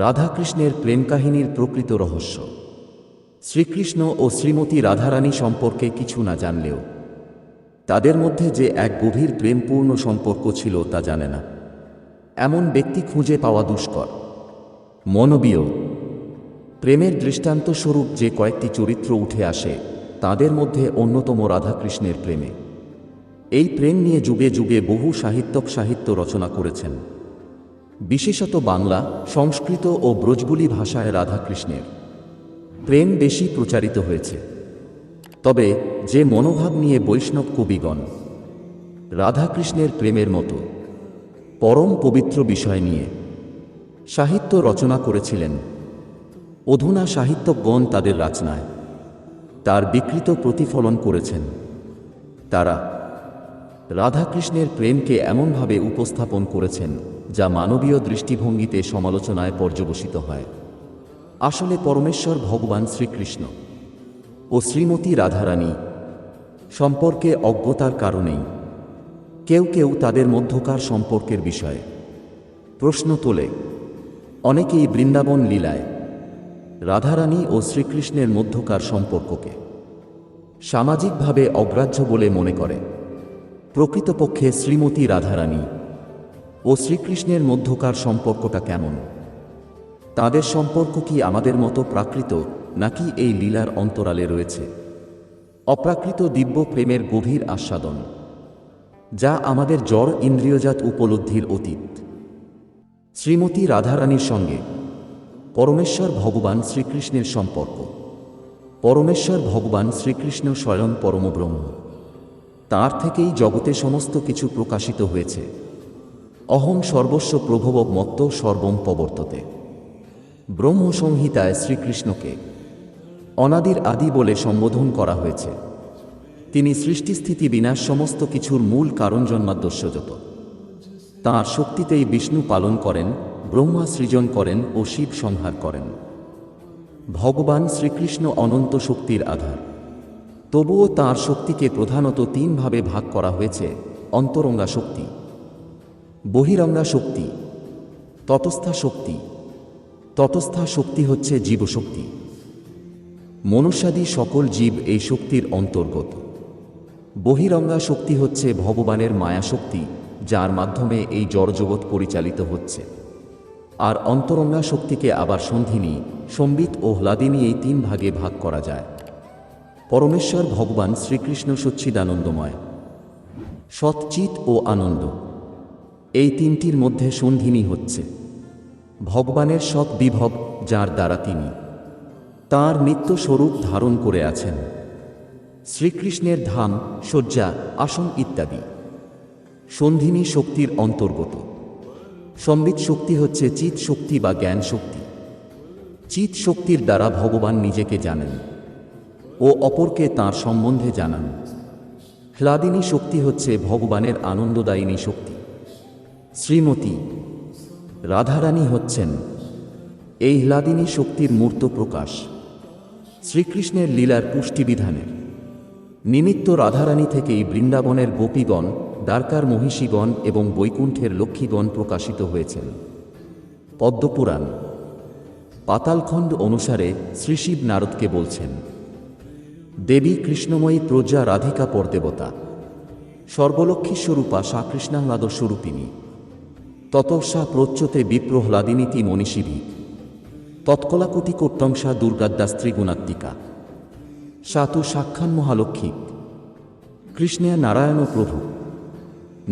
রাধাকৃষ্ণের প্রেম কাহিনীর প্রকৃত রহস্য। শ্রীকৃষ্ণ ও শ্রীমতী রাধারানী সম্পর্কে কিছু না জানলেও তাদের মধ্যে যে এক গভীর প্রেমপূর্ণ সম্পর্ক ছিল তা জানে না এমন ব্যক্তি খুঁজে পাওয়া দুষ্কর। মানবীয় প্রেমের দৃষ্টান্ত স্বরূপ যে কয়েকটি চরিত্র উঠে আসে তাদের মধ্যে অন্যতম রাধাকৃষ্ণের প্রেমে। এই প্রেম নিয়ে যুগে যুগে বহু সাহিত্য রচনা করেছেন। বিশেষত বাংলা, সংস্কৃত ও ব্রজবুলি ভাষায় রাধাকৃষ্ণের প্রেম বেশি প্রচারিত হয়েছে। তবে যে মনোভাব নিয়ে বৈষ্ণব কবিগণ রাধাকৃষ্ণের প্রেমের মতো পরম পবিত্র বিষয় নিয়ে সাহিত্য রচনা করেছিলেন, অধুনা সাহিত্যজ্ঞগণ তাদের রচনায় তার বিকৃত প্রতিফলন করেছেন। তারা রাধাকৃষ্ণের প্রেমকে এমনভাবে উপস্থাপন করেছেন যা মানবীয় দৃষ্টিভঙ্গিতে সমালোচনায় পর্যবসিত হয়। আসলে পরমেশ্বর ভগবান শ্রীকৃষ্ণ ও শ্রীমতী রাধারানী সম্পর্কে অজ্ঞতার কারণেই কেউ কেউ তাদের মধ্যকার সম্পর্কের বিষয়ে প্রশ্ন তোলে। অনেকেই বৃন্দাবন লীলায় রাধারানী ও শ্রীকৃষ্ণের মধ্যকার সম্পর্ককে সামাজিকভাবে অগ্রাহ্য বলে মনে করে। প্রকৃতপক্ষে শ্রীমতী রাধারানী ও শ্রীকৃষ্ণের মধ্যকার সম্পর্কটা কেমন? তাদের সম্পর্ক কি আমাদের মতো প্রাকৃত, নাকি এই লীলার অন্তরালে রয়েছে অপ্রাকৃত দিব্য প্রেমের গভীর আস্বাদন, যা আমাদের জড় ইন্দ্রিয়জাত উপলব্ধির অতীত? শ্রীমতী রাধারানীর সঙ্গে পরমেশ্বর ভগবান শ্রীকৃষ্ণের সম্পর্ক। পরমেশ্বর ভগবান শ্রীকৃষ্ণ স্বয়ং পরমব্রহ্ম। তাঁর থেকেই জগতে সমস্ত কিছু প্রকাশিত হয়েছে। অহং সর্বস্ব প্রভব মত্ত সর্বম প্রবর্ততে। ব্রহ্মসংহিতায় শ্রীকৃষ্ণকে অনাদির আদি বলে সম্বোধন করা হয়েছে। তিনি সৃষ্টিস্থিতি বিনাশ সমস্ত কিছুর মূল কারণ জন্মাদ্যস্যযত। তাঁর শক্তিতেই বিষ্ণু পালন করেন, ব্রহ্মা সৃজন করেন ও শিব সংহার করেন। ভগবান শ্রীকৃষ্ণ অনন্ত শক্তির আধার। তবুও তাঁর শক্তিকে প্রধানত তিনভাবে ভাগ করা হয়েছে: অন্তরঙ্গা শক্তি, বহিরঙ্গা শক্তি, তটস্থা শক্তি। তটস্থা শক্তি হচ্ছে জীবশক্তি। মনুষ্যাদি সকল জীব এই শক্তির অন্তর্গত। বহিরঙ্গা শক্তি হচ্ছে ভগবানের মায়াশক্তি, যার মাধ্যমে এই জড়জগৎ পরিচালিত হচ্ছে। আর অন্তরঙ্গা শক্তিকে আবার সন্ধিনী, সম্বিত ও হ্লাদিনী এই তিন ভাগে ভাগ করা যায়। পরমেশ্বর ভগবান শ্রীকৃষ্ণ সচ্চিদানন্দময়, সৎচিৎ ও আনন্দ। এই তিনটির মধ্যে সন্ধিনী হচ্ছে ভগবানের সৎ বিভব, যার দ্বারা তিনি তাঁর নিত্য স্বরূপ ধারণ করে আছেন। শ্রীকৃষ্ণের ধাম, শয্যা, আসন ইত্যাদি সন্ধিনী শক্তির অন্তর্গত। সম্বিত শক্তি হচ্ছে চিৎ শক্তি বা জ্ঞান শক্তি। চিৎ শক্তির দ্বারা ভগবান নিজেকে জানেন ও অপরকে তাঁর সম্বন্ধে জানান। হ্লাদিনী শক্তি হচ্ছে ভগবানের আনন্দদায়িনী শক্তি। শ্রীমতী রাধারানী হচ্ছেন এই হ্লাদিনী শক্তির মূর্ত প্রকাশ। শ্রীকৃষ্ণের লীলার পুষ্টিবিধানের নিমিত্ত রাধারানী থেকেই বৃন্দাবনের গোপীগণ, দ্বারকার মহিষীগণ এবং বৈকুণ্ঠের লক্ষ্মীগণ প্রকাশিত হয়েছেন। পদ্মপুরাণ পাতালখণ্ড অনুসারে শ্রীশিব নারদকে বলছেন, দেবী কৃষ্ণময়ী প্রজ্ঞা রাধিকা পরদেবতা, সর্বলক্ষ্মীস্বরূপা সা কৃষ্ণাহ্লাদস্বরূপিণী, ততঃসা প্রচ্যতে বিপ্রহ্লাদিনীতি মনীষীভি, তৎকলাকোটিকোট্টংসা দুর্গাদ্যাস্ত্রীগুণাত্মিকা, সা তু সাক্ষান্মহালক্ষ্মী কৃষ্ণেয়া নারায়ণ প্রভু,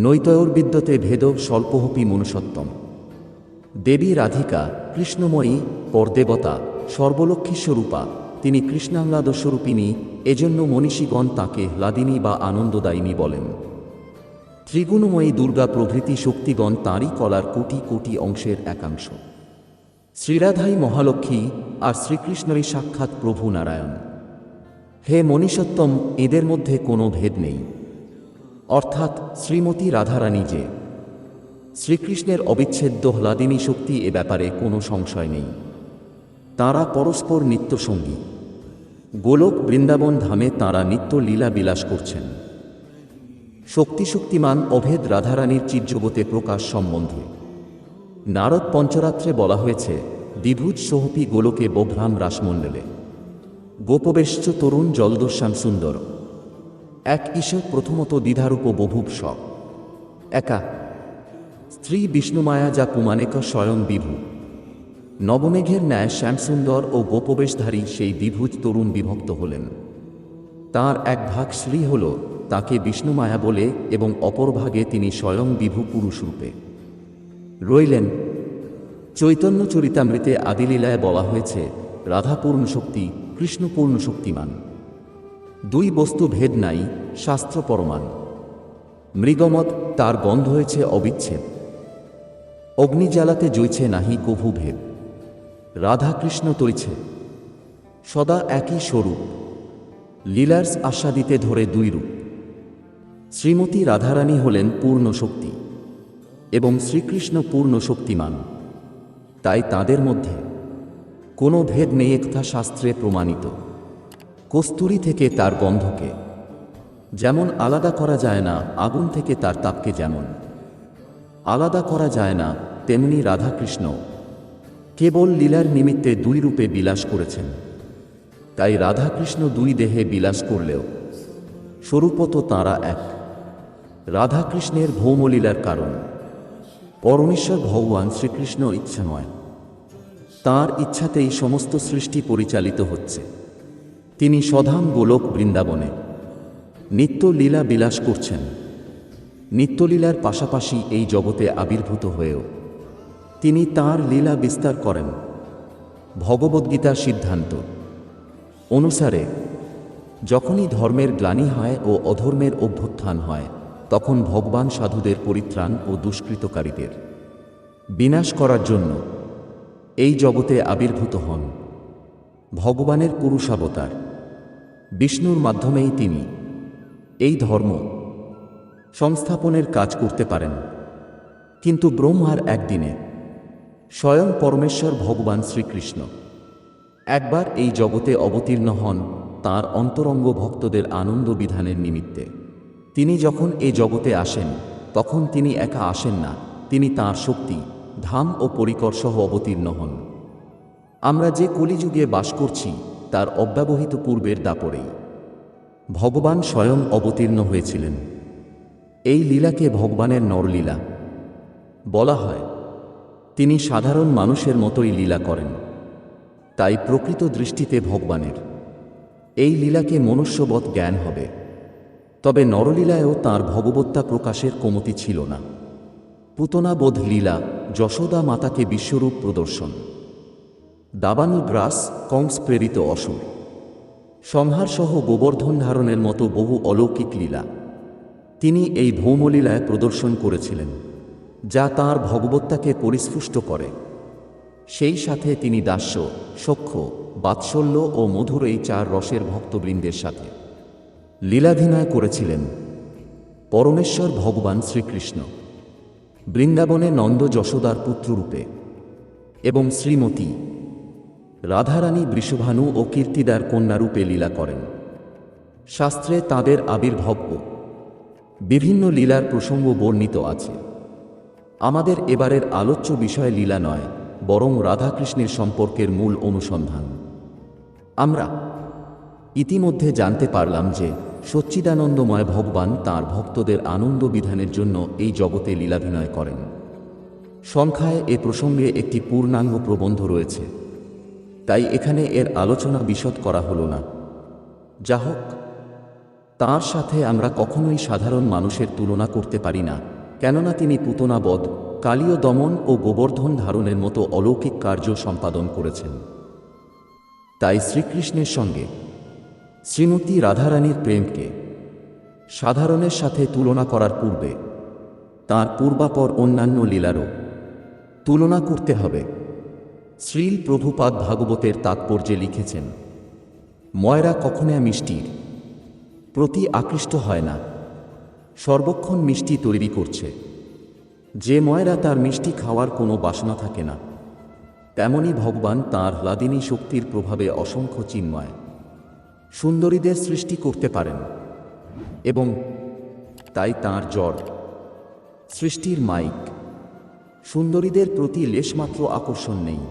নৈতয়োর্বিদ্যতে ভেদ স্বল্পহপি মনুষত্বম। দেবী রাধিকা কৃষ্ণময়ী, পরদেবতা, সর্বলক্ষ্মীস্বরূপা, তিনি কৃষ্ণাহ্লাদস্বরূপিণী। এজন্য মনীষীগণ তাঁকে হ্লাদিনী বা আনন্দদায়িনী বলেন। ত্রিগুণময়ী দুর্গা প্রভৃতি শক্তিগণ তাঁরই কলার কোটি কোটি অংশের একাংশ। শ্রীরাধাই মহালক্ষ্মী আর শ্রীকৃষ্ণই সাক্ষাৎ প্রভু নারায়ণ। হে মনীষোত্তম, এদের মধ্যে কোনো ভেদ নেই। অর্থাৎ শ্রীমতী রাধারানী যে শ্রীকৃষ্ণের অবিচ্ছেদ্য হ্লাদিনী শক্তি, এ ব্যাপারে কোনো সংশয় নেই। তাঁরা পরস্পর নিত্যসঙ্গী। গোলক বৃন্দাবন ধামে তাঁরা নিত্য লীলা বিলাস করছেন। শক্তিশক্তিমান অভেদ রাধারানীর চিজ্জগতে প্রকাশ সম্বন্ধে নারদ পঞ্চরাত্রে বলা হয়েছে, দ্বিভুজ সোহপি গোলকে বভ্রাম রাসমণ্ডলে গোপবেশ্চ তরুণ জলদস্যাম সুন্দর এক ঈশ্বর প্রথমত দ্বিধারূপ বহুব স একা স্ত্রী বিষ্ণুমায়া যা পুমানেক স্বয়ং বিভু নবমেঘের ন্যায় শ্যামসুন্দর ও গোপবেশধারী সেই দ্বিভুজ তরুণ বিভক্ত হলেন। তার এক ভাগ শ্রী হল, তাকে বিষ্ণুমায়া বলে, এবং অপর ভাগে তিনি স্বয়ং বিভু পুরুষরূপে রইলেন। চৈতন্য চরিতামৃতে আদিলীলায় বলা হয়েছে, রাধা পূর্ণ শক্তি, কৃষ্ণ পূর্ণ শক্তিমান, দুই বস্তু ভেদ নাই, শাস্ত্র পরমান। মৃগমদ তার গন্ধ হয়েছে অবিচ্ছেদ, অগ্নিজ্বালাতে জ্বইছে নাহি কভু ভেদ। রাধা কৃষ্ণ তৈছে সদা একই স্বরূপ, লীলার আস্বাদিতে ধরে দুই রূপ। শ্রীমতী রাধারানী হলেন পূর্ণ শক্তি এবং শ্রীকৃষ্ণ পূর্ণ শক্তিমান, তাই তাদের মধ্যে কোনো ভেদ নেই, একথা শাস্ত্রে প্রমাণিত। কস্তুরী থেকে তার গন্ধকে যেমন আলাদা করা যায় না, আগুন থেকে তার তাপকে যেমন আলাদা করা যায় না, তেমনি রাধাকৃষ্ণ কেবল লীলার নিমিত্তে দুই রূপে বিলাস করেছেন। তাই রাধাকৃষ্ণ দুই দেহে বিলাস করলেও স্বরূপত তাঁরা এক। রাধাকৃষ্ণের ভৌমলীলার কারণ পরমেশ্বর ভগবান শ্রীকৃষ্ণ ইচ্ছা নয়, তাঁর ইচ্ছাতেই সমস্ত সৃষ্টি পরিচালিত হচ্ছে। তিনি স্বধাম গোলক বৃন্দাবনে নিত্য লীলা বিলাস করছেন। নিত্যলীলার পাশাপাশি এই জগতে আবির্ভূত হয়েও তিনি তাঁর লীলা বিস্তার করেন। ভগবদ্গীতার সিদ্ধান্ত অনুসারে যখনই ধর্মের গ্লানি হয় ও অধর্মের অভ্যুত্থান হয়, তখন ভগবান সাধুদের পরিত্রাণ ও দুষ্কৃতকারীদের বিনাশ করার জন্য এই জগতে আবির্ভূত হন। ভগবানের পুরুষাবতার বিষ্ণুর মাধ্যমেই তিনি এই ধর্ম সংস্থাপনের কাজ করতে পারেন। কিন্তু ব্রহ্মার একদিনে স্বয়ং পরমেশ্বর ভগবান শ্রীকৃষ্ণ একবার এই জগতে অবতীর্ণ হন তাঁর অন্তরঙ্গ ভক্তদের আনন্দ বিধানের নিমিত্তে। তিনি যখন এই জগতে আসেন, তখন তিনি একা আসেন না, তিনি তাঁর শক্তি, ধাম ও পরিকর সহ অবতীর্ণ হন। আমরা যে কলিযুগে বাস করছি, তার অব্যবহিত পূর্বের দাপরেই ভগবান স্বয়ং অবতীর্ণ হয়েছিলেন। এই লীলাকে ভগবানের নরলীলা বলা হয়। তিনি সাধারণ মানুষের মতোই লীলা করেন, তাই প্রকৃত দৃষ্টিতে ভগবানের এই লীলাকে মনুষ্যবৎ জ্ঞান হবে। তবে নরলীলায়ও তাঁর ভগবত্তা প্রকাশের কমতি ছিল না। পুতনাবোধ লীলা, যশোদা মাতাকে বিশ্বরূপ প্রদর্শন, দাবানল গ্রাস, কংস প্রেরিত অসুর সংহারসহ গোবর্ধন ধারণের মতো বহু অলৌকিক লীলা তিনি এই ভৌমলীলায় প্রদর্শন করেছিলেন, যা তাঁর ভগবত্তাকে পরিস্ফুষ্ট করে। সেই সাথে তিনি দাস্য, সখ্য, বাৎসল্য ও মধুর এই চার রসের ভক্তবৃন্দের সাথে লীলাভিনয় করেছিলেন। পরমেশ্বর ভগবান শ্রীকৃষ্ণ বৃন্দাবনে নন্দ যশোদার পুত্ররূপে এবং শ্রীমতী রাধারানী বৃষভানু ও কীর্তিদার কন্যারূপে লীলা করেন। শাস্ত্রে তাঁদের আবির্ভাব ও বিভিন্ন লীলার প্রসঙ্গ বর্ণিত আছে। আমাদের এবারের আলোচ্য বিষয় লীলা নয়, বরং রাধাকৃষ্ণের সম্পর্কের মূল অনুসন্ধান। আমরা ইতিমধ্যে জানতে পারলাম যে সচ্চিদানন্দময় ভগবান তাঁর ভক্তদের আনন্দ বিধানের জন্য এই জগতে লীলাভিনয় করেন। সংখ্যায় এ প্রসঙ্গে একটি পূর্ণাঙ্গ প্রবন্ধ রয়েছে, তাই এখানে এর আলোচনা বিশদ করা হলো না। যা হোক, তাঁর সাথে আমরা কখনোই সাধারণ মানুষের তুলনা করতে পারি না, কেননা তিনি পুতনাবধ, কালীয় দমন ও গোবর্ধন ধারণের মতো অলৌকিক কার্য সম্পাদন করেছেন। তাই শ্রীকৃষ্ণের সঙ্গে শ্রীমতী রাধারানীর প্রেমকে সাধারণের সাথে তুলনা করার পূর্বে তাঁর পূর্বাপর অন্যান্য লীলারও তুলনা করতে হবে। শ্রীল প্রভুপাদ ভাগবতের তাৎপর্যে লিখেছেন, ময়রা কখনো মিষ্টির প্রতি আকৃষ্ট হয় না, সর্বক্ষণ মিষ্টি তৈরি করছে। যে ময়রা তার মিষ্টি খাওয়ার কোনো বাসনা থাকে না, তেমনি ভগবান তাঁর হ্লাদিনী শক্তির প্রভাবে অসংখ্য চিন্ময় সুন্দরীদের সৃষ্টি করতে পারেন এবং তাই তাঁর জ্বর সৃষ্টির মাইক সুন্দরীদের প্রতি লেশমাত্র আকর্ষণ নেই।